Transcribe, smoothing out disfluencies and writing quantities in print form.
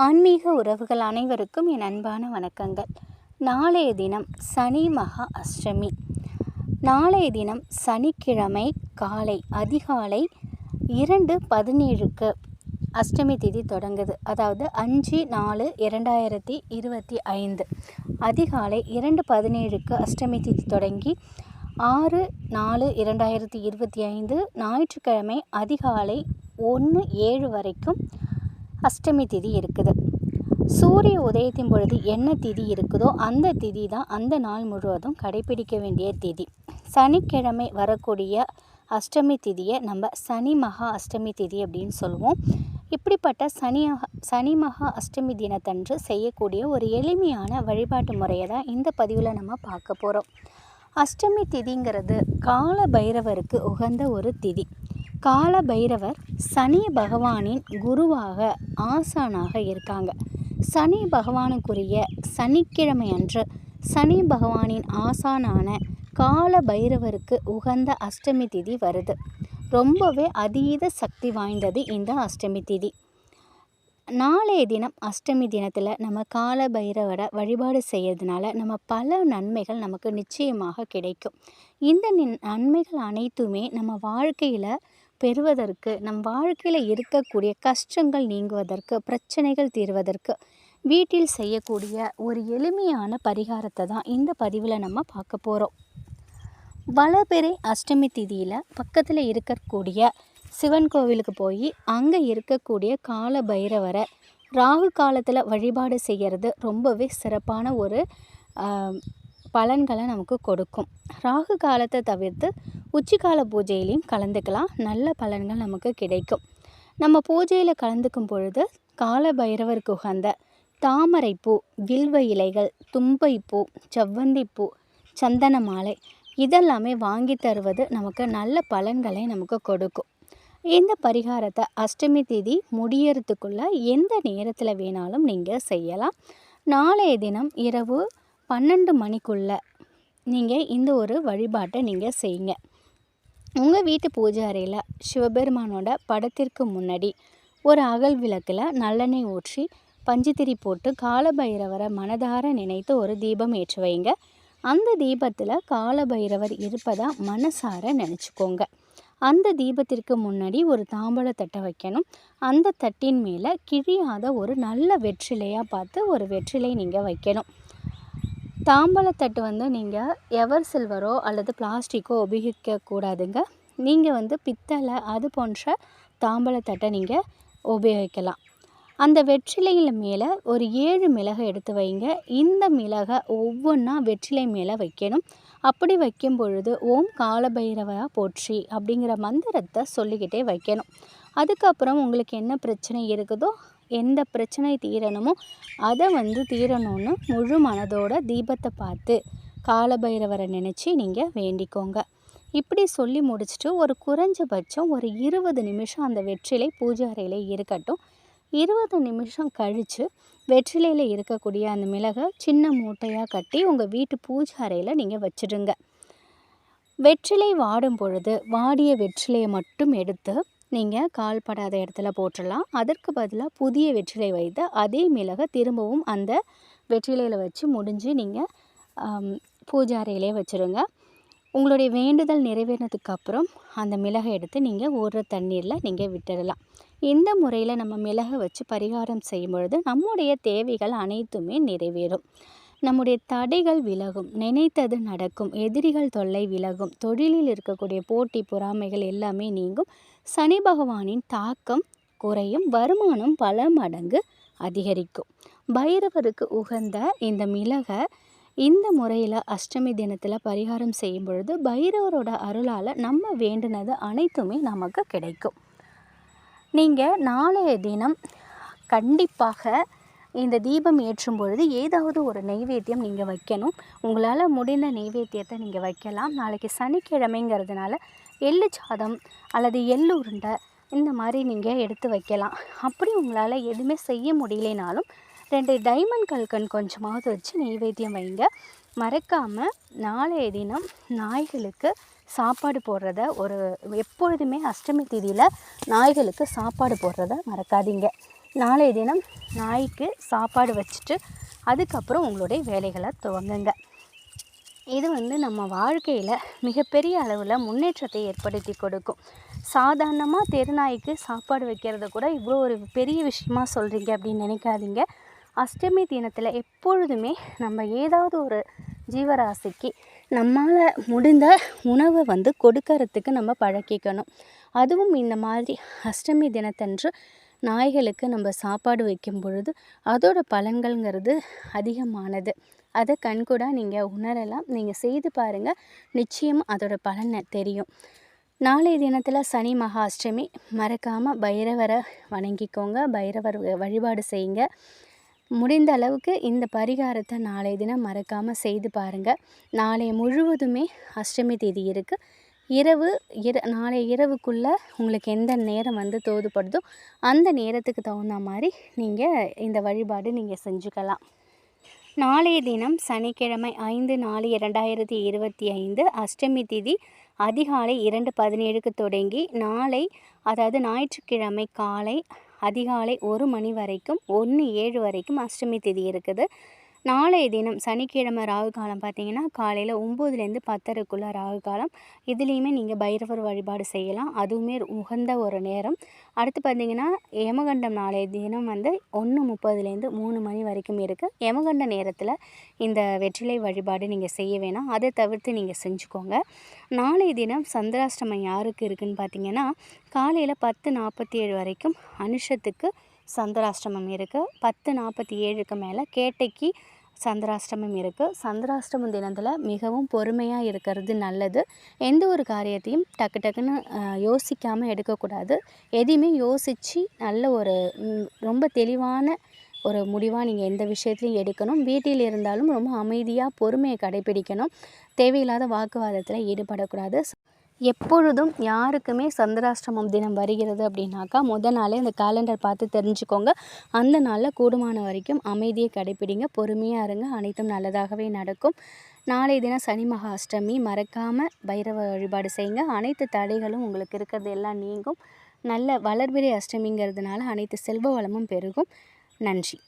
ஆன்மீக உறவுகள் அனைவருக்கும் என் அன்பான வணக்கங்கள். நாளைய தினம் சனி மகா அஷ்டமி. நாளைய தினம் சனிக்கிழமை காலை அதிகாலை 2:17க்கு அஷ்டமி திதி தொடங்குது. அதாவது 5/4/2025 அதிகாலை 2:17க்கு அஷ்டமி திதி தொடங்கி 6/4/2025 ஞாயிற்றுக்கிழமை அதிகாலை 1:07 வரைக்கும் அஷ்டமி திதி இருக்குது. சூரிய உதயத்தின் பொழுது என்ன திதி இருக்குதோ அந்த திதி தான் அந்த நாள் முழுவதும் கடைபிடிக்க வேண்டிய திதி. சனிக்கிழமை வரக்கூடிய அஷ்டமி திதியை நம்ம சனி மகா அஷ்டமி திதி அப்படின்னு சொல்லுவோம். இப்படிப்பட்ட சனி மகா அஷ்டமி தினத்தன்று செய்யக்கூடிய ஒரு எளிமையான வழிபாட்டு முறையை தான் இந்த பதிவில் நம்ம பார்க்க போகிறோம். அஷ்டமி திதிங்கிறது கால பைரவருக்கு உகந்த ஒரு திதி. கால பைரவர் சனி பகவானின் குருவாக ஆசானாக இருக்காங்க. சனி பகவானுக்குரிய சனிக்கிழமை அன்று சனி பகவானின் ஆசானான கால பைரவருக்கு உகந்த அஷ்டமி திதி வருது. ரொம்பவே அதீத சக்தி வாய்ந்தது இந்த அஷ்டமி திதி. நாளைய தினம் அஷ்டமி தினத்தில் நம்ம கால பைரவரை வழிபாடு செய்யறதுனால நம்ம பல நன்மைகள் நமக்கு நிச்சயமாக கிடைக்கும். இந்த நன்மைகள் அனைத்துமே நம்ம வாழ்க்கையில் பெறுவதற்கு, நம் வாழ்க்கையில் இருக்கக்கூடிய கஷ்டங்கள் நீங்குவதற்கு, பிரச்சனைகள் தீர்வதற்கு வீட்டில் செய்யக்கூடிய ஒரு எளிமையான பரிகாரத்தை தான் இந்த பதிவில் நம்ம பார்க்க போகிறோம். வளர்பிறை அஷ்டமி திதியில் பக்கத்தில் இருக்கக்கூடிய சிவன் கோவிலுக்கு போய் அங்கே இருக்கக்கூடிய கால பைரவரை ராகு காலத்தில் வழிபாடு செய்கிறது ரொம்பவே சிறப்பான ஒரு பலன்களை நமக்கு கொடுக்கும். ராகு காலத்தை தவிர்த்து உச்சிக்கால பூஜையிலையும் கலந்துக்கலாம், நல்ல பலன்கள் நமக்கு கிடைக்கும். நம்ம பூஜையில் கலந்துக்கும் பொழுது கால பைரவருக்கு உகந்த தாமரைப்பூ, வில்வ இலைகள், தும்பைப்பூ, செவ்வந்திப்பூ, சந்தன மாலை இதெல்லாமே வாங்கி தருவது நமக்கு நல்ல பலன்களை நமக்கு கொடுக்கும். இந்த பரிகாரத்தை அஷ்டமி திதி முடியறதுக்குள்ள எந்த நேரத்தில் வேணாலும் நீங்கள் செய்யலாம். நாளைய தினம் இரவு 12 மணிக்குள்ளே நீங்கள் இந்த ஒரு வழிபாட்டை நீங்கள் செய்யுங்க. உங்கள் வீட்டு பூஜை அறையில் சிவபெருமானோட படத்திற்கு முன்னாடி ஒரு அகல் விளக்கில் நல்லெண்ணெய் ஊற்றி பஞ்சுத்திரி போட்டு கால பைரவரை மனதார நினைத்து ஒரு தீபம் ஏற்றி வைங்க. அந்த தீபத்தில் கால பைரவர் இருப்பதா மனசார நினச்சிக்கோங்க. அந்த தீபத்திற்கு முன்னாடி ஒரு தாம்பழத்தட்டை வைக்கணும். அந்த தட்டின் மேலே கிழியாத ஒரு நல்ல வெற்றிலையாக பார்த்து ஒரு வெற்றிலை நீங்கள் வைக்கணும். தாம்பழத்தட்டு நீங்கள் எவர் சில்வரோ அல்லது பிளாஸ்டிக்கோ உபயோகிக்கக்கூடாதுங்க. நீங்கள் பித்தளை அது போன்ற தாம்பழத்தட்டை நீங்கள் உபயோகிக்கலாம். அந்த வெற்றிலையில் மேலே ஒரு 7 மிளகை எடுத்து வைங்க. இந்த மிளகை ஒவ்வொன்றா வெற்றிலை மேலே வைக்கணும். அப்படி வைக்கும் பொழுது ஓம் காலபைரவா போற்றி அப்படிங்கிற மந்திரத்தை சொல்லிக்கிட்டே வைக்கணும். அதுக்கப்புறம் உங்களுக்கு என்ன பிரச்சனை இருக்குதோ, எந்த பிரச்சனை தீரணுமோ அதை தீரணும்னு முழு மனதோட தீபத்தை பார்த்து காலபைரவரை நினச்சி நீங்கள் வேண்டிக்கோங்க. இப்படி சொல்லி முடிச்சுட்டு ஒரு குறைஞ்சபட்சம் ஒரு 20 நிமிஷம் அந்த வெற்றிலை பூஜை அறையில் இருக்கட்டும். 20 நிமிஷம் கழித்து வெற்றிலையில் இருக்கக்கூடிய அந்த மிளகை சின்ன மூட்டையாக கட்டி உங்கள் வீட்டு பூஜை அறையில் நீங்கள் வச்சுடுங்க. வெற்றிலை வாடும் பொழுது வாடிய வெற்றிலையை மட்டும் எடுத்து நீங்கள் கால்படாத இடத்துல போட்டுடலாம். அதற்கு பதிலாக புதிய வெற்றிலை வைத்து அதே மிளகை திரும்பவும் அந்த வெற்றிலையில் வச்சு முடிஞ்சு நீங்கள் பூஜை அறையிலே வச்சுருங்க. உங்களுடைய வேண்டுதல் நிறைவேறினதுக்கு அப்புறம் அந்த மிளகை எடுத்து நீங்கள் ஓடுற தண்ணீரில் நீங்கள் விட்டுடலாம். இந்த முறையில் நம்ம மிளகை வச்சு பரிகாரம் செய்யும் பொழுது நம்முடைய தேவைகள் அனைத்துமே நிறைவேறும். நம்முடைய தடைகள் விலகும், நினைத்தது நடக்கும், எதிரிகள் தொல்லை விலகும், தொழிலில் இருக்கக்கூடிய போட்டி பொறாமைகள் எல்லாமே நீங்கும், சனி பகவானின் தாக்கம் குறையும், வருமானம் பல மடங்கு அதிகரிக்கும். பைரவருக்கு உகந்த இந்த மிளகை இந்த முறையில் அஷ்டமி தினத்தில் பரிகாரம் செய்யும் பொழுது பைரவரோட அருளால் நம்ம வேண்டினது அனைத்துமே நமக்கு கிடைக்கும். நீங்கள் நாளைய தினம் கண்டிப்பாக இந்த தீபம் ஏற்றும் பொழுது ஏதாவது ஒரு நெய்வேத்தியம் நீங்கள் வைக்கணும். உங்களால் முடிந்த நெய்வேத்தியத்தை நீங்கள் வைக்கலாம். நாளைக்கு சனிக்கிழமைங்கிறதுனால எள்ளு சாதம் அல்லது எள்ளு உருண்டை இந்த மாதிரி நீங்கள் எடுத்து வைக்கலாம். அப்படி உங்களால் எதுவுமே செய்ய முடியலைனாலும் 2 டைமண்ட் கல்கன் கொஞ்சமாவது வச்சு நெய்வேத்தியம் வைங்க. மறக்காமல் நாளைய தினம் நாய்களுக்கு சாப்பாடு போடுறத எப்பொழுதுமே அஷ்டமி திதியில் நாய்களுக்கு சாப்பாடு போடுறத மறக்காதீங்க. நாளைய தினம் நாய்க்கு சாப்பாடு வச்சுட்டு அதுக்கப்புறம் உங்களுடைய வேலைகளை துவங்குங்க. இது நம்ம வாழ்க்கையில் மிகப்பெரிய அளவில் முன்னேற்றத்தை ஏற்படுத்தி கொடுக்கும். சாதாரணமாக தெருநாய்க்கு சாப்பாடு வைக்கிறத கூட இவ்வளோ ஒரு பெரிய விஷயமா சொல்கிறீங்க அப்படின்னு நினைக்காதீங்க. அஷ்டமி தினத்தில் எப்பொழுதுமே நம்ம ஏதாவது ஒரு ஜீவராசிக்கு நம்மால் முடிந்த உணவை கொடுக்கறதுக்கு நம்ம பழக்கிக்கணும். அதுவும் இந்த மாதிரி அஷ்டமி தினத்தன்று நாய்களுக்கு நம்ம சாப்பாடு வைக்கும் பொழுது அதோட பலன்கள்ங்கிறது அதிகமானது. அதை கண்கூடாக நீங்கள் உணரலாம். நீங்கள் செய்து பாருங்கள், நிச்சயம் அதோட பலனை தெரியும். நாளைய தினத்தில் சனி மகா அஷ்டமி, மறக்காமல் பைரவரை வணங்கிக்கோங்க, பைரவர் வழிபாடு செய்யுங்க. முடிந்த அளவுக்கு இந்த பரிகாரத்தை நாளைய தினம் மறக்காமல் செய்து பாருங்கள். நாளை முழுவதுமே அஷ்டமி தேதி இருக்குது. நாளை இரவுக்குள்ளே உங்களுக்கு எந்த நேரம் தோதுப்படுதோ அந்த நேரத்துக்கு தகுந்த மாதிரி நீங்கள் இந்த வழிபாடு நீங்கள் செஞ்சுக்கலாம். நாளைய தினம் சனிக்கிழமை 5/4/2025 அஷ்டமி திதி அதிகாலை 2:17 தொடங்கி நாளை, அதாவது ஞாயிற்றுக்கிழமை காலை அதிகாலை 1 மணி வரைக்கும் 1:07 வரைக்கும் அஷ்டமி திதி இருக்குது. நாளைய தினம் சனிக்கிழமை ராகு காலம் பார்த்திங்கன்னா காலையில் 9லேருந்து 10:30க்குள்ளே ராகு காலம். இதுலேயுமே நீங்கள் பைரவர் வழிபாடு செய்யலாம், அதுவுமே உகந்த ஒரு நேரம். அடுத்து பார்த்திங்கன்னா யமகண்டம் நாளைய தினம் 1:30லேருந்து 3 மணி வரைக்கும் இருக்குது. யமகண்ட நேரத்தில் இந்த வெற்றிலை வழிபாடு நீங்கள் செய்ய வேணாம், அதை தவிர்த்து நீங்கள் செஞ்சுக்கோங்க. நாளைய தினம் சந்திராஷ்டமம் யாருக்கு இருக்குதுன்னு பார்த்திங்கன்னா காலையில் 10:47 வரைக்கும் அனுஷத்துக்கு சந்திராஷ்டமம் இருக்குது. 10:47க்கு மேலே கேட்டைக்கு சந்திராஷ்டமம் இருக்குது. சந்திராஷ்டமம் தினத்தில் மிகவும் பொறுமையாக இருக்கிறது நல்லது. எந்த ஒரு காரியத்தையும் டக்குன்னு யோசிக்காமல் எடுக்கக்கூடாது. எதையுமே யோசித்து நல்ல ஒரு ரொம்ப தெளிவான ஒரு முடிவாக நீங்கள் எந்த விஷயத்துலையும் எடுக்கணும். வீட்டில் இருந்தாலும் ரொம்ப அமைதியாக பொறுமையை கடைப்பிடிக்கணும். தேவையில்லாத வாக்குவாதத்தில் ஈடுபடக்கூடாது. எப்பொழுதும் யாருக்குமே சந்திராஷ்டமம் தினம் வருகிறது அப்படின்னாக்கா முதல் நாளே அந்த கேலண்டர் பார்த்து தெரிஞ்சுக்கோங்க. அந்த நாளில் கூடுமான வரைக்கும் அமைதியை கடைப்பிடிங்க, பொறுமையாக இருங்க, அனைத்தும் நல்லதாகவே நடக்கும். நாளைய தினம் சனி மகா அஷ்டமி, மறக்காமல் பைரவ வழிபாடு செய்யுங்க. அனைத்து தடைகளும் உங்களுக்கு இருக்கிறது எல்லாம் நீங்கும். நல்ல வளர்பிறை அஷ்டமிங்கிறதுனால அனைத்து செல்வ வளமும் பெருகும். நன்றி.